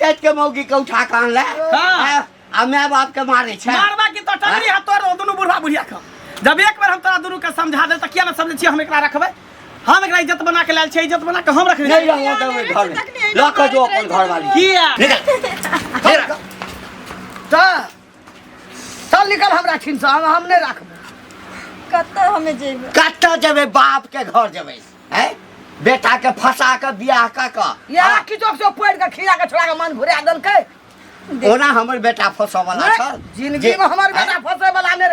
जात के मौगी के उठा के आनले आ माय बाप के मारे छै मारबा की तो टंगरी हाथ तोड़ दोनों बुढ़ा बुढ़िया का जब एक बार हम तोरा दोनों के समझा दे त किया ना समझ छी हम एकरा रखबै हम एकरा इज्जत बना के लाल छै इज्जत बना के हम रखबै नहीं रहो देबै घर में ल के जो अपन घर वाली किया निकल चल निकल हमरा छिन से हम नहीं रखबै कत्ता हमें जेबै कत्ता जेबै बाप के घर जेबै हैं बेटा के फंसा के बियाह का या की चौक से पड़ के खिया के छोड़ा के मन घुरा देलकै ओना हमर बेटा फंसा वाला छ जिंदगी में हमर बेटा फंसे वाला ने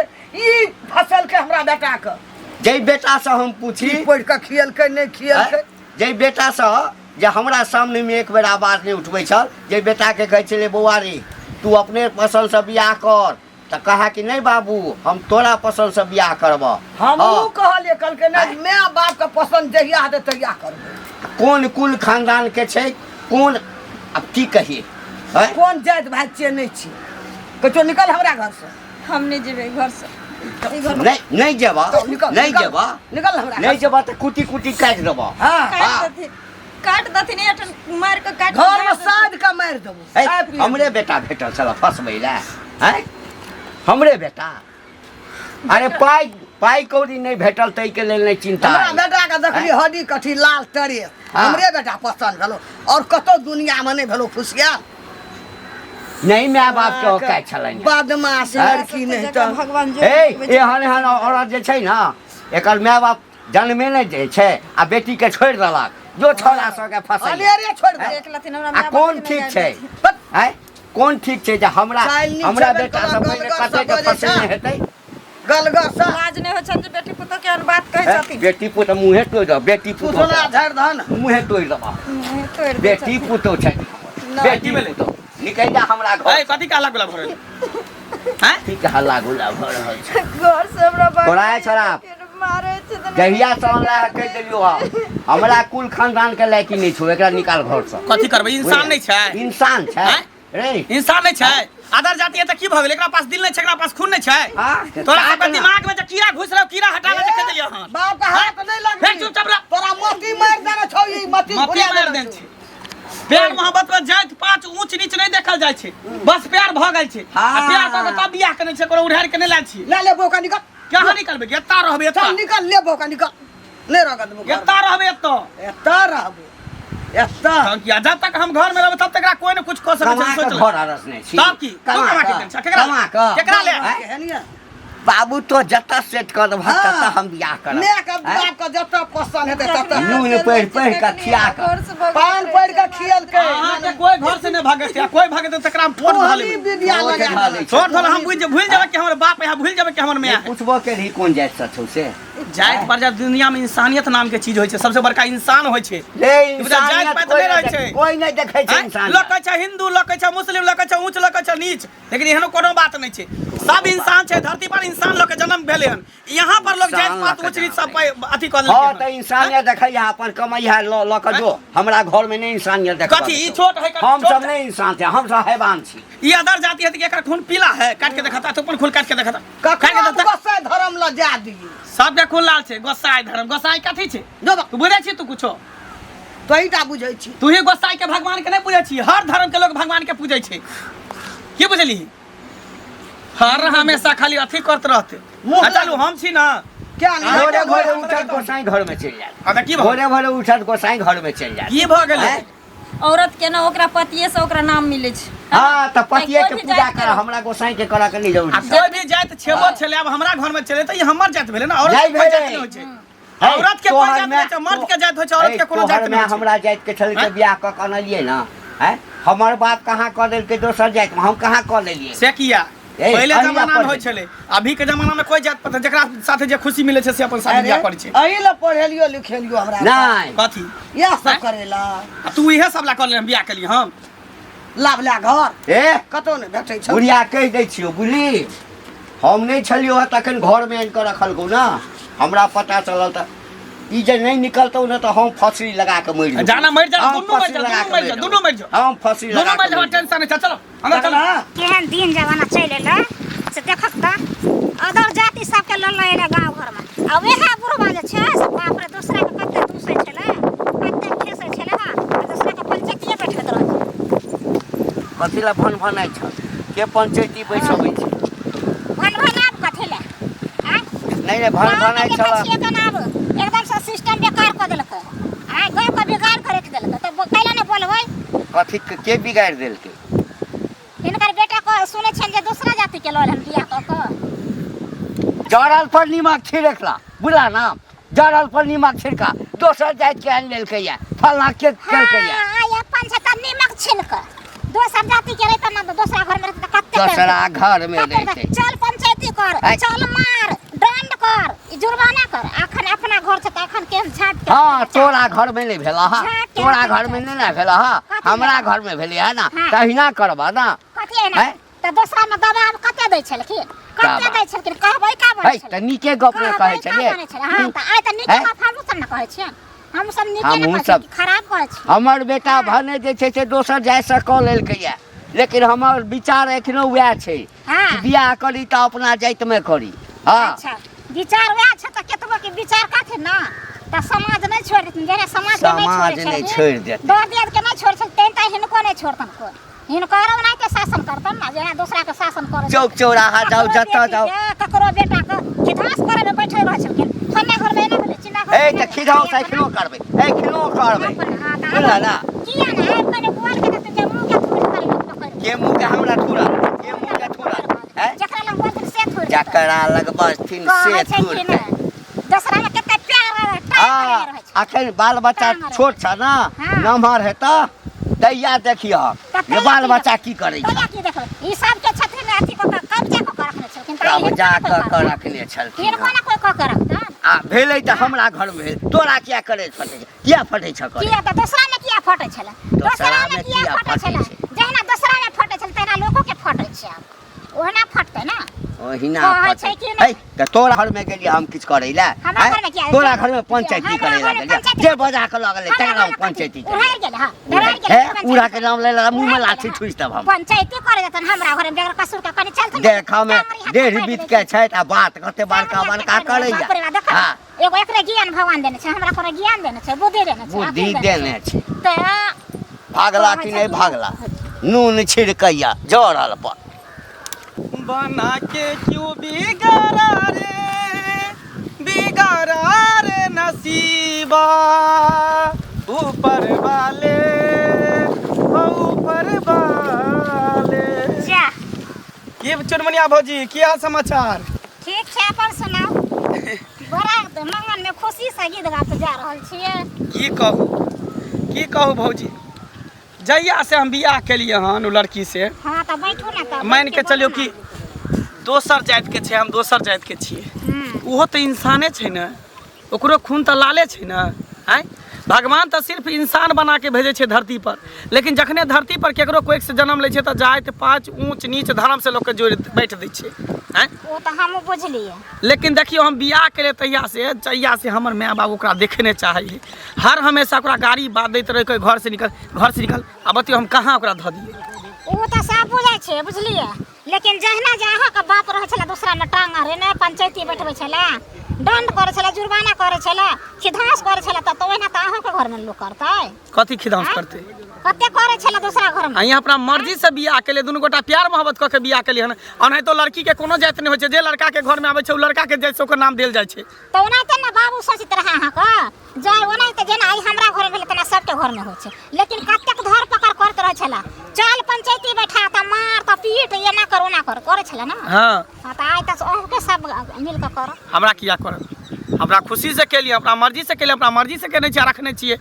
ई फसल के हमरा बेटा के जे बेटा से हम पूछी पड़ के खियलकै नहीं खियलकै जे बेटा से जे हमरा सामने में एक बेर आवाज नहीं उठबै छल जे बेटा के कहै छले बौआ रे तू अपने पसंद से बियाह कर त कहा कि नहीं बाबू हम तोरा पसंद से बियाह करब हमहू कहलिए कल के नहीं माय बाप के पसंद जहिया दे तहिया करबै कौन कुल खानदान के छै कौन अब की कहिए कौन जात भाई छियै नहीं छी कचो निकल हमरा घर से हम नहीं जेबै घर से नहीं जेबा नहीं जेबा निकल हमरा नहीं जेबा त कुटी कुटी काट देबा हां काट दथिन एठन मार के काट घर में साध के मार देबो हमरे बेटा भेटल छला फसबै ला हैं हमरे बेटा अरे पाई कौड़ी नहीं भेटल तै के लेल नहीं चिंता हमरा बेटा के देखली हड्डी कठी लाल तरे हमरे बेटा पसंद भेलो और कतो दुनिया में नहीं भेलो खुशिया नहीं माय बाप के औकात छलै बदमाश लड़की नहीं तो भगवान जो एहन एहन औरत जे छै ना एकर माय बाप जन्मे नहीं दे छै आ बेटी के छोड़ देलक जो छोरा सब के फंसा अरे छोड़ दे देख लथिन हमरा आ कौन ठीक छै हैं कौन ठीक छै जे हमरा बेटा सब पहिले कते के फंसे हेतै गलगसा लाज नहीं हो छन जे बेटी पुतो के बात कहै छथिन बेटी पुत मुंहे तोड़ दो बेटी पुत सोना झाड़ धन मुंहे तोड़ दबा बेटी पुतो छै बेटी पुतो निकल जा हमरा घर ए कथि का हल्ला गुला भरल हैं ठीक हल्ला गुला भर रहल छै घर से हमरा छोड़ा छोड़ा मारे छै त जहिया से हमरा कह देलियो हमरा कुल खानदान के लायकी नहीं छौ एकरा निकाल घर से कथि करबै इंसान नहीं छै इंसान छै रे इंसान नहीं छै आदर जाति है त की भ गेल एकरा पास दिल नहीं छै एकरा पास खून नहीं छै तोरा सब दिमाग में जे कीड़ा घुस रहो कीड़ा हटा ले के देलियो हां बाप का हाथ नहीं लग फेर चुपचाप रह तोरा मती मार देना छौ ई मती मार देन छै प्यार मोहब्बत में जात पांच ऊंच नीच नहीं देखल जाय छै बस प्यार भ गेल छै आ प्यार क के तब बियाह करने छै कोनो उधार के नहीं लाल छी ले बोका निकल कहां निकलबे एत्ता रहबे एत्ता चल निकल ले बोका निकल नहीं रगत बोका एत्ता रहबे एत्ता एत्ता रहबो एत्ता कि जब तक हम घर में रहब तब तक कोई न कुछ क सकै छै सोच घर अरस नहीं छी तब की कमा के टेंशन केकरा ले हेनिया बाबू तो जत्ता सेट कर दब तत्ता हम बियाह करब मैं का बाप का जत्ता पसंद हेते तत्ता नून पढ़ के खिया के पान पड़ के खियल के हां के कोई घर से नहीं भागे छै कोई भागे त तकरा हम फोट होली विद्या लगा छोड़ छोड़ हम भूल जाबे कि हमर बाप है भूल जाबे कि हमर माय है पूछबो के रही कौन जात से छौ से जात पर दुनिया में इंसानियत नाम के चीज होय छै सबसे बड़का इंसान होय छै रे इंसानियत नहीं रहे छै कोई नहीं देखे छै इंसान लोग कहै छै हिंदू लोग कहै छै मुस्लिम लोग कहै छै ऊंच लोग कहै छै नीच लेकिन एहनो कोनो बात नहीं छै सब इंसान छै धरती पर इंसान लोग के जन्म भेले हन यहाँ पर लोग जात पात ऊंच नीच सब अथी क देलकै हां त इंसानियत देखै है अपन कमाई है ल के जो हमरा घर में नहीं इंसानियत देख कथी ई छोट है हम सब नहीं इंसान थे हम सब हैवान छी ई अदर जाति है कि एकर खून पीला है काट के देखता तो अपन खून काट के देखता काट के कखनो देखता गोसाई धर्म ल जा दिए सब के खून लाल छै गोसाई धर्म गोसाई कथी छै जो तू बुझै छी तू कुछो तो ईटा बुझै छी तू ही गोसाई के भगवान के नहीं पूजै छी हर धर्म के लोग भगवान के पूजै छै की बुझली हर हमेशा खाली अथी करत रहते चलू हम छी ना क्या नहीं भोरे भोरे उठत गोसाई घर में चल जात अब की भोरे भोरे उठत गोसाई घर में चल जात की भ गेलै औरत के ना ओकरा पतिये से ओकरा नाम मिले छै हां त पतिये के कोई भी पूजा जात कर के हमरा गोसाई के करा के नहीं जरूरी आ कोई भी जात छेबो छले अब हमरा घर में चले त ई हमर जात भेले ना औरत नहीं के कोई जात भेलै। नहीं होय छै औरत के कोई जात नहीं छै मर्द के जात होय छै औरत के कोनो जात नहीं छै हमरा जात के छल के बियाह क के अनलिए ना हैं हमर बाप कहां क देल के दोसर जात में हम कहां क लेलिए से किया पहले अहिया जमाना में पर होय छले अभी के जमाना में कोई जात पता जेकरा साथे जे खुशी मिले छै से अपन शादी बियाह करै छै अही ल पढ़ेलियो लिखेलियो हमरा नहीं कथी यह सब करेला आ तू इहे सब ला कर ले बियाह के लिए हम लाभ ला घर ए कतो ने भेटै छै बुढ़िया कह दै छियो बुझली हम नहीं छलियो तखन घर में आनि के रखलकौ ना हमरा पता चलल त ई जे नहीं निकलतौ ना तो हम फसरी लगा के मर जाऊ जाना मर जा हम दुनू मर फसरी जा लगा दुनू मर जा के दुनू मर जा हम फसरी दुनू लगा मर के जा मर जाऊ। टेंशन नहीं चलो अंदर चलो केहन दिन जमाना चलि एलै से देखक त अदर जाति सबके लल्ला एलै गाँव घरमे आ वएह बुढ़बा जे छै से बाप रे दोसरा के कते दूसै छलै कते ठेसै छलै हँ दोसरा के पंचायतिये बैठैत रहै कथी ला भन भनाइ छ के पंचायती बैसबै छै भन कथी ले नहीं भन भनाइ छ एकदम से सिस्टम बेकार कर देलकै गाँव का बिगाड़ कर रख देलकै तो कैला ने बोलबै कथी के बिगाड़ देलकै इनकर बेटा को सुनै छन जे दूसरा जाति के लल हम बियाह क जड़ल पर नीमक छिड़कला बुला नाम जड़ल पर नीमक छिड़का दोसर जाति के आन लेलकै या फलना के केलकै या अपन से त नीमक छिलक दोसर जाति के रहत ना दूसरा घर में रहत कत्ते दूसरा घर में रहतै चल पंचायती कर चल मार दंड कर जुर्माना कर अखन अपना घर से त अखन केन छाट के हां तोरा घर में नहीं भेला हा तोरा घर में नहीं ना भेला हा हमरा घर में भेलै है ना तहिना करबा ना कथि है ना त दूसरा में दबाव कत्ते दै छलखिन कत्ते दै छलखिन कहबै का बोलै है त नीके गप ने कहै छले हां त आइ त नीके गप हमहु सब न कहै छियै हम सब नीके ने कहै छी खराब कहै छी हमर बेटा भने जे छै से दोसर जाय से क लेलकै या लेकिन हमर विचार एखनो वैह छै कि बियाह करी त अपना जाति में करी हां अच्छा विचार वैह छै त केतबो के विचार काथे ना त समाज नहीं छोड़ देथिन जेना समाज नहीं छोड़ देत दो दियत के नहीं छोड़ सकते त हिनको नहीं छोड़तन को हिनकर ना के शासन करतन ना जेना दूसरा के शासन करे चौक चौराहा जाओ जत्ता जाओ ककरो बेटा के खिधास करे में बैठल रह छलखिन फन्ना घर में ना बोले चिन्ना घर ए त खिधाओ साइकिलो करबै बुझला ना किया ना है कने बोल के त जे मुंह के थूड़ कर के मुंह के हमरा थूड़ा के मुंह के थूड़ा है जकरा लग बोल से थूड़ जकरा लग बस्थिन से थूड़ दूसरा में कते प्यार टाइम रहे छै अखन बाल बच्चा छोट छ ना नमहर हेता तैया देखियो ये बाल बच्चा की करै छै तैया की देखो ई सब के छथिन अथी को कब्जा को रखने छलखिन कब्जा क रखने छलखिन हिनको ना कोई को रखता आ भेलै त हमरा घर में भेल तोरा किया करे फटे किया फटे छ किया त दूसरा में किया फटे छले दूसरा में किया फटे छले जहना दूसरा में फटे छले तेना लोगो के फटे छै ओहना फटते ना ओहिना फटे है त तोरा घर में गेली हम किछ करै ला तोरा घर में पंचायती करे लागल जे बजा के लगल तेरा पंचायती उड़ार गेल हां डरार गेल उड़ा के नाम ले मुंह में लाठी ठुस तब हम पंचायती करे जतन हमरा घर में बेगर कसूर का कनी चलत देखा में डेढ़ बीत के छै आ बात कते बड़का करे हां एगो एकरे ज्ञान भगवान देने छै हमरा कोनो ज्ञान देने छै बुद्धि देने छै बुद्धि देने छै त भागला कि नहीं भागला नून छिड़कैया जड़ल पर बना के क्यों बिगाड़ा रे नसीबा ऊपर वाले जा ये चुनमनिया भौजी क्या समाचार ठीक छै अपन सुनाओ बड़ा मंगन में खुशी से गीत गाते जा रहल छियै की कहू भौजी जहिया से हम बियाह केलिए हन उ लड़की से हां त बैठू ना त मान के चलियो कि दोसर जाति के छै हम दोसर जाति के छियै ओहो तो इंसाने छै ने ओकरो खून तो लाले छै ने आय भगवान तो सिर्फ इंसान बना के भेजे छै धरती पर लेकिन जखने धरती पर केकरो कोई से जन्म ले छै तो जाति पाँच ऊंच नीच धर्म से लोग के जोड़ बैठ दै छै आय ओ त हम बुझलिए लेकिन देखियो हम बियाह केले तहिया से हमर माय बाप ओकरा देखने चाहे हर हमेशा ओकरा गाड़ी बात दैत रहे घर से निकल आ बतियो हम कहाँ ओकरा ध दिए ओ त सब बुझै छै बुझलिए लेकिन जहना जहाँ का बाप रहे छला दूसरा में टांग रे ने पंचायती बैठबै छला दंड करे छला जुर्माना करे छला खिधास करे छला त ओहिना त अहाँ के घर में लोग करतै कथी खिधास करते कते करे छला दूसरा घर में यहाँ अपना मर्जी से बियाह केले दुनू गोटा प्यार मोहब्बत क के बियाह केलिए हन और नहीं तो लड़की के कोनो जाति नहीं होय छै जे लड़का के घर में आबै छै उ लड़का के जाति से ओकर नाम देल जाय छै त ओनाते ना बाबू सोचित रहा अहाँ का जाय ओनाते जेना आई हमरा घर भेल तना सबके घर में होय छै लेकिन कतेक धर पकड़ करत रहे छला चल पंचायती बैठा त मार त पीट ये ना कर ओना कर करे छला ना हां त आई त ओके सब मिल के कर हमरा किया करब हमरा खुशी से केलिए अपना मर्जी से केलिए अपना मर्जी से केने छियै रखने छियै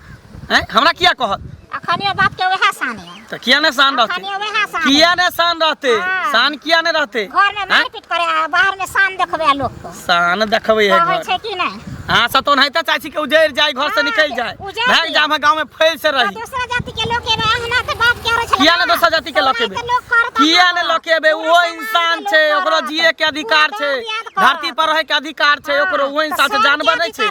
हैं हमरा किया कहत अखनियो बाप के वह शान है तो किया ने शान रहते अखनियो वह शान किया ने शान रहते हाँ। शान किया ने रहते घर में मारपीट करे बाहर में शान देखबे लोग को शान देखबे है कहै घर छै कि नहीं हां सतोन हैता चाची के उजैर जाए घर से निकल जाए भाग जा हम गांव में फैल से रही दूसरा जाति के लोग के अहना के बाप के रहे छला किया ने दूसरा जाति के लकेबे किया ने लकेबे वो इंसान छै ओकरो जिए के अधिकार छै धरती पर रहे के अधिकार छै ओकरो वो इंसान से जानवर नहीं छै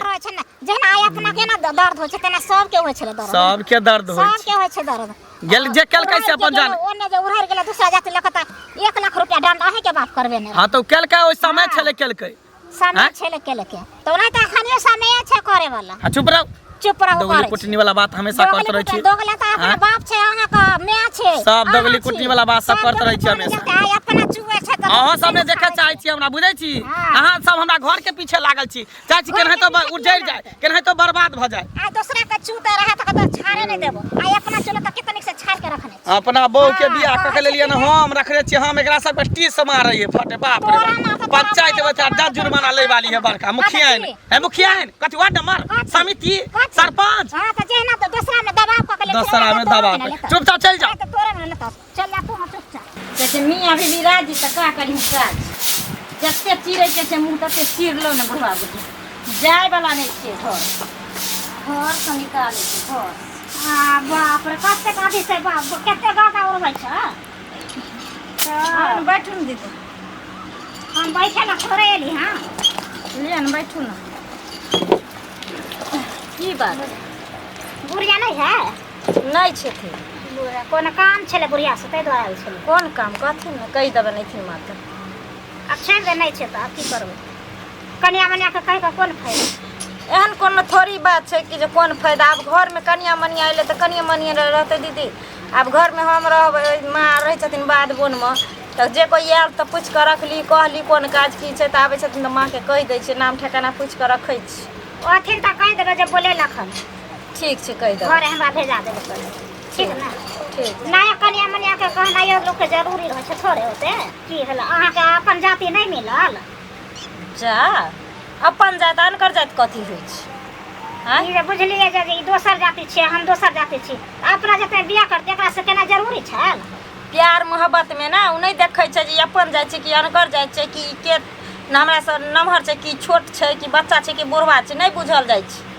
जेना आई अपना के ना दर्द होय छै तेना सब के होय छले दर्द सब के दर्द होय सब के होय छै दर्द गेल जे केलकै से अपन जान ओने जे उड़ार गेला दूसरा जाति लकता 1 लाख रुपया दंड अहे के बाप करबे ने हां तो केलकै ओइ समय छले केलकै समय छले केलके तो ओना त अखनियो समय छै करे वाला चुप रह चुप रहू दोगली कुटनी वाला बात हमेशा करत रहै छी दोगला त अपना बाप छै अहाँ का माय छै सब दोगली कुटनी वाला बात सब करत रहै छी हमेशा अपना चुए छै त अहाँ सब ने देखे चाहै छी हमरा बुझै छी अहाँ सब हमरा घर के पीछे लागल छी चाहै छी केनहे तो उजड़ जाए केनहे तो बर्बाद भ जाए आ दूसरा के चूते रहे त कत छाड़े नहीं देबो आ अपना चुले त कितनिक से छाड़ के रखने छी। अपना बहू के बियाह क के लेलिए न हम रखले छी हम एकरा सब टी से मारैए फटे बाप रे बाप। पंचायत बच्चा 10 जुर्माना ले वाली है बड़का मुखिया है मुखिया है कथि वार्ड नंबर समिति सरपंच हां त जेना त दूसरा में दबाव क के ले दूसरा में दबाव चुपचाप चल जा त तोरे में लेता चल जा तू चुपचाप कहै छै मियाँ भी राजी त का करी काज जते चिरै के मुँह तते चिरलो ने बुढ़वा बुढ़ी जाय वाला नहीं छै घर से निकाले छै घर आ बाप रे कते काठी से बाप कते गाता उड़बै छ हाँ बैठू न दीदी हम बैठे ना थोड़े एली हां लिया न बैठू न की बात बुढ़िया नहीं है नहीं छै थे बुढ़िया कोन काम छले बुढ़िया से तै द्वारा आइल छले कोन काम कथी न कहि देबै नहीं थी मात्र अच्छा दे नहीं छै त की करबै कन्या मनिया के कह के कोन फायदा एहन कोनो थोड़ी बात छै कि जे कोन फायदा आब घर में कनिया मनिया अइले त कनिया मनिया रहते दीदी आब घर में हम रहबै माँ रहै छथिन बाद बोन में त जे कोई आयल त पूछ के रखली कहली कोन काज की छै त आबै छथिन त माँ के कहि दै छै नाम ठिकाना पूछ के रखै छी ओथिन त कह देबे जे बोले लखन ठीक छै कहि दे घर हमरा भेजा देबे कर ठीक ना ठीक नया कन्या मनिया के कहना ये लोग के जरूरी रहे छै थोड़े होते की भेल अहाँ के अपन जाति नहीं मिलल जा अपन जात अनकर जात कथी होइ छै हैं ई जे बुझलिए जे ई दोसर जाति छै हम दोसर जाति छी अपना जते बियाह करते एकरा से केना जरूरी छै प्यार मोहब्बत में ना उ नहीं देखै छै जे अपन जाय छै कि अनकर जाय छै कि के हमरा से नमहर छै कि छोट छै कि बच्चा छै कि बुढ़वा छै नहीं बुझल जाय छै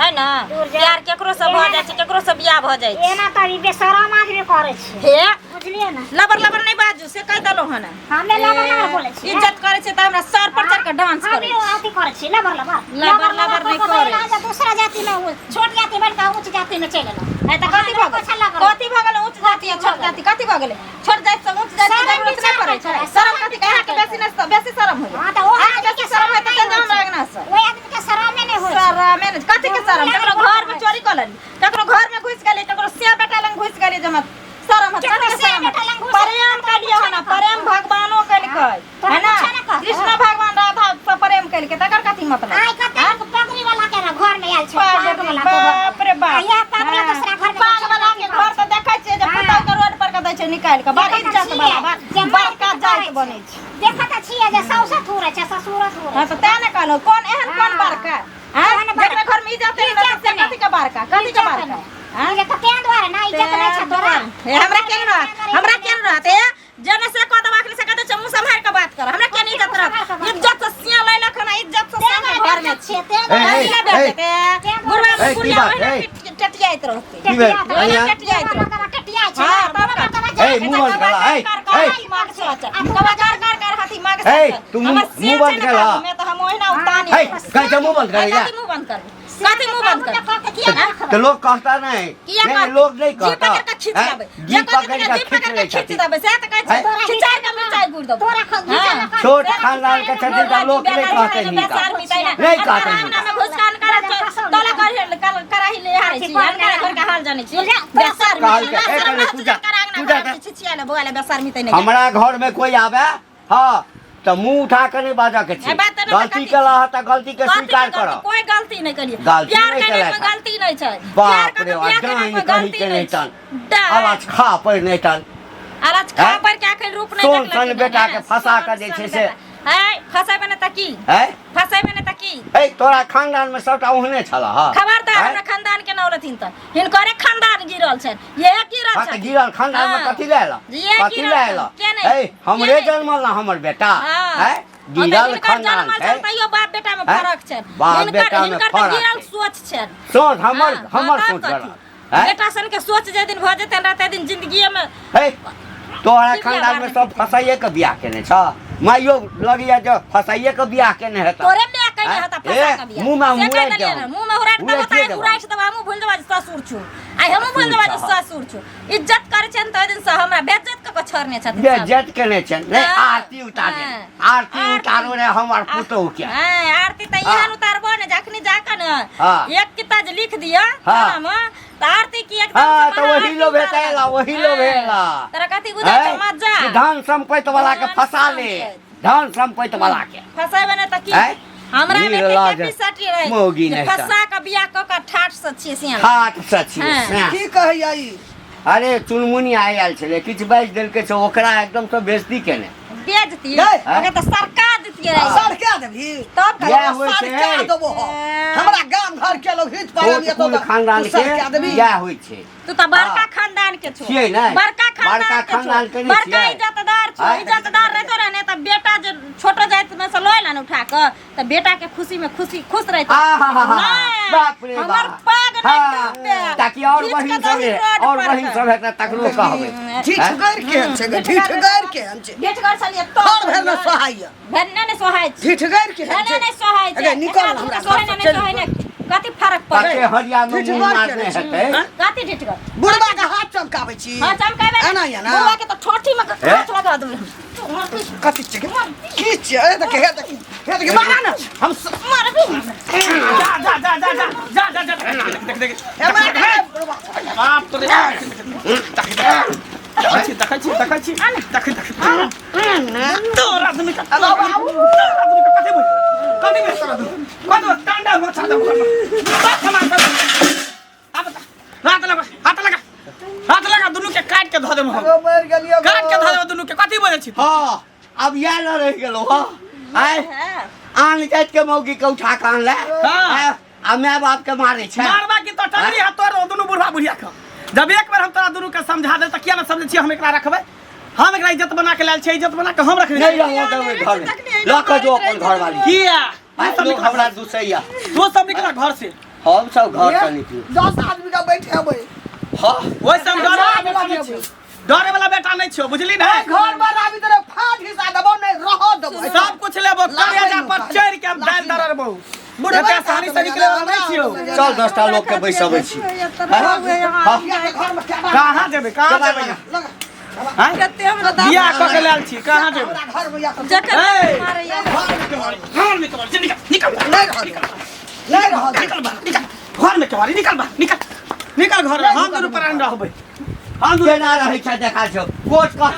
है ना प्यार केकरो से भ जाय छै केकरो से बियाह भ जाय छै एना त ई बेशरम आदमी करे छै हे बुझलिए ना लबर लबर नहीं बाजू से कह देलो हन हमे लबर लबर बोले छी इज्जत करे छै त हमरा सर पर चढ़ के डांस करे हमे अथी करे छी लबर लबर लबर लबर नहीं करे राजा दूसरा जाति में छोट जाति बन के उच्च जाति में चले ना है त कथी भ गेल कथी भ गेल उच्च जाति या छोट जाति कथी भ गेल छोट जाति से उच्च जाति जरूरत नहीं पड़े छै शरम कथी कहा के बेसी शरम होय हां त ओ आदमी के शरम है त जान लगना सर ओइ आदमी के शरम नहीं होय शरम है कथी के शरम ककरो घर में चोरी कर लेली ककरो घर में घुस गेली ककरो सिया बेटा लंग घुस गेली जमा शरम है कथी के शरम प्रेम कलियो हना प्रेम भगवानो कलकै है ना कृष्ण भगवान राधा से प्रेम कलकै तकर कथी मतलब आई कते पगड़ी वाला के ना घर में आयल छै पाग वाला बाप रे बाप या पगड़ी दूसरा घर में पाग वाला के घर त देखै छियै जे पुतौ के रोड पर के दै छै निकाल के बड़ इज्जत वाला बात बड़का जाति बनै छै देखत छियै जे सौसे थूरे छै ससुर थूरे हां त तेने कहलो कोन एहन कोन बड़का हां जेकरा घर में इज्जत है ना से कथी के बड़का कथी के बड़का हां ये त केन द्वारा ना इज्जत नहीं छै तोरा हमरा केन रहते जने से कह दबा के से कहते छ मुंह संभाल के बात कर हमरा केन इज्जत रख इज्जत से सिया लैला खना इज्जत से घर में छै ते गुरवा ए, की बात है? टटियाइत रहते की भेल? अइया? टटिया छै हां बाबा ए, मुंह बंद करा, ए, ए, तू मुंह बंद करा। मैं तो हम ओहिना उतानी है कैसे मुंह बंद करेगा मुंह बंद कर कथी मुंह बंद कर तो लोग कहता नहीं किया नहीं, कहता? लोग नहीं जी कहता पकड़ के खींच हैं? देबै जी जे पकड़ कहते के जी खींच पकड़ ले के खींच छथिन। देबै से त कहै हैं? छै खिंचाइ के मिर्चाइ गुड़ दो तोरा खा छोट खानदान के छथिन त लोग नहीं कहते नहीं कहते नहीं कहते नहीं में घुसकान करा तोला कराही ले हारे छी हमरा घर के हाल जाने छी बेसर कहल के, ए, कहले, तू जा, तू जा, जा। छिछिया ले बोले बेसर मितै नहीं हमारा घर में कोई आवे हाँ तो मुंह उठा कर नहीं बाजा के छी ए, बात नहीं गलती कथी? कला है तो गलती के स्वीकार करो कोई गलती नहीं करिए गलती प्यार नहीं करने करै में छै। गलती नहीं छै बाप रे बाप डाइन कही के नहीं तन आवाज खा पर नहीं तन आराज खा हैं? पर के आखिर रूप नहीं सोन देखलक सन बेटा के फंसा कर जे छै से है फसाबे ने त की है फसाबे ने त की ए तोरा खानदान में सबटा ओहने छला हा खबरदार हैं? हमरा खानदान के नौरथिन त हिनकरे खानदान गिरल छन ये गिरल हाँ, छन तो गिरल खानदान में हाँ। कथी ले ला ये कथी गिरल ले छन, ला के नहीं? ए हमरे के नहीं? जन्मल ना हमर बेटा हाँ। है गिरल खानदान है तैयो बाप बेटा में हैं? फर्क छन बाप बेटा में हिनकर त फर्क गिरल छै। सोच छन सोच हमर हाँ, हमर हाँ, सोच कथी? गलत है बेटा सन के सोच जे दिन भ जेतन रहते दिन जिंदगी में है तोरा की खानदान बियाह में सब फसाइए के बियाह केने छ माइयो लगिया जो फसाइए के बियाह केने हेता तोरे में कहीं हैं? हता ए, फसा के बिया मुंह में से मुरैठ कह देलियै देबौ। ना, मुंह में उराट मुरैठ होता है देबौ। उराट तब हमहु भूल जबा ससुर छु आई हमहु भूल जबा ससुर छु इज्जत करे छन त दिन से हमरा बेइज्जत क छोड़ने छथिन ये सब। जेट केने छ नहीं हाँ, आरती उतारे हाँ। आरती उतारो रे हमर पुतौ के हां आरती त यहाँ उतारबो ने जखनी जाकर ना हाँ। एक किताब जे लिख दिया हाँ। थाना में त आरती की एकदम हाँ से तो महा वही आरती लो करा। भेटेला वही लो हाँ। भेला तोरा कथी बुझाइ छौ मजा कि धन संपत्ति वाला के फंसा ले धन संपत्ति वाला के फसाबे ने त की हैं? हमरा में निर्लज के पिसटी रहे मोगी जे नहीं फसा के बियाह क के ठाठ से छिए सियान हाथ सची हाँ। की कहैया ई अरे चुनमुनी आयल छले किछु बाजि देलकै से ओकरा एकदम से बेइज्जती केने बेजती गए। ओके त सरकार देतिए रहे सरका देबी तब का यह होइ छै सरका देबो हो हमरा गांव घर के लोग हित पालन ये तो कुल खानदान सरका के देबी यह होइ छै तू त बड़का हाँ। खानदान के छो छियै नै? बड़का बड़का खानदान के नहीं बड़का छियै? इज्जतदार छो हाँ। इज्जतदार रहतो रहने त बेटा जे छोटो जाइत में से लय लन उठा के त बेटा के खुशी में खुश रहतो आहाहाहा, बाप रे हमर बाप। पाग हाँ, नहीं ताकि और बहिन सब और बहिन सब एकरा तकलो कहबै ठीक कर के हम छे ठीक कर के हम छे गेट कर सलिए तो और भेर न सहाय भन्ने ने सोहाय छी ठीक कर के हम भन्ने ने सोहाय छी अगे निकल हमरा सोहाय घर ने से सोहाय ने कथी फर्क ताके पड़े हरिया में किछु मुंह बात मारने करै छी। हेतै कथी ठिठ कर बुढ़वा के हाथ चमकाबै छी हां चमकाबे एना या ना बुआ के तो ठोठी में हैं? हाथ लगा दू कथि छे की छे ए देख हे देख मारा ना हम मार भी जा जा जा जा जा जा जा देख देख हे मार बाप तो देखै छी तोरा दुनु का हेलो बाबू कथि बोल कथि बोल तोरा दुनु कथि टांडा हो छादा बात समान कर अब हाथ लगा दुनु के काट के धो देम हम मर गेलियो काट के धो देम दुनु के कथि बोलै छी हां अब या न रह गेलो हां आय आन जात के मौगी के उठा के आनले हाँ। आ माय बाप के मारे छै मारबा की तो टंगरी हाथ तोड़ दुनु बुढ़वा बुढ़िया के जब एक बार हम तोरा दुनु के समझा दे त किया न समझै छी हम एकरा रखबै हम एकरा इज्जत बना के लायल छै इज्जत बना के हम रखबै नहीं रहो देबै घर में लक जो अपन घर वाली किया आय सब लोग निकला हमरा दुसैया तू सब निकला घर से हम सब घर से निकलू 10 आदमी का बैठे हबै हां ओइ सब डरे वाला बेटा नहीं छो बुझली ना घर में आबी तरे फाट हिस्सा देबो नहीं रहो देबो सब कुछ लेबो करेजा पर चढ़ के हम डाल दरर बहु बुढ़वा सानी से निकले वाला नहीं छियो चल 10टा लोग के बैसबै छी घर में क्या कहां जेबे कहां जेबे हां कते हमरा बियाह क के लायल छी कहां जेबे घर में या ए! मारे या घर में केवारी निकल नहीं रहो निकल बाहर निकल घर में केवारी निकल घर में हम दुनु पर रहबै हम केना रहै छै देखा छौ कोच कह